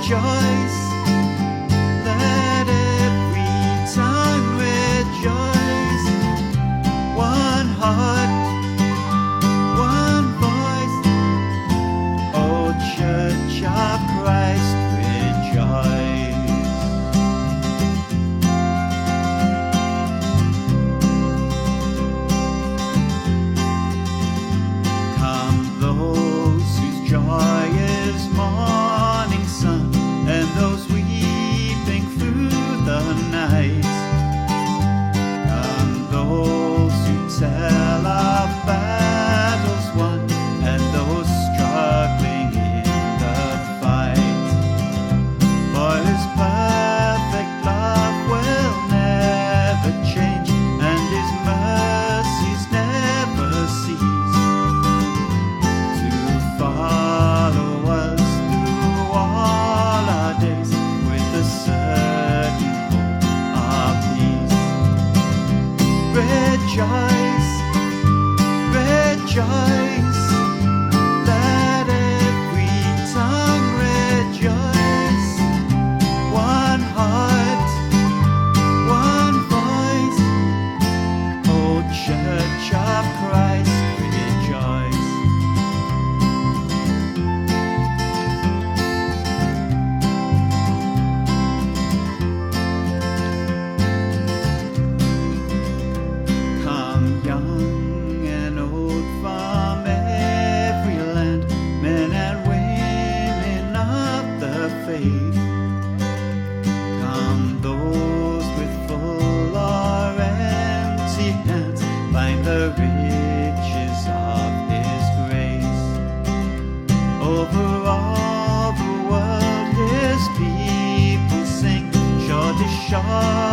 rejoice. Let every tongue rejoice. One heart, one voice. O Church of Christ, rejoice. Come those whose joy is morning sun, and those weeping through the night. Come those who tell of battles won, and those struggling in the fight. For His perfect love will never change, and His mercies never cease to follow us through all our days with the certain hope of peace. Rejoice, rejoice, let every tongue rejoice. One heart, one voice, O Church of Christ, rejoice. Come young and old from every land, men and women of the faith. Come those with full or empty hands, find the riches of His grace. Over all the world His people sing, shore to shore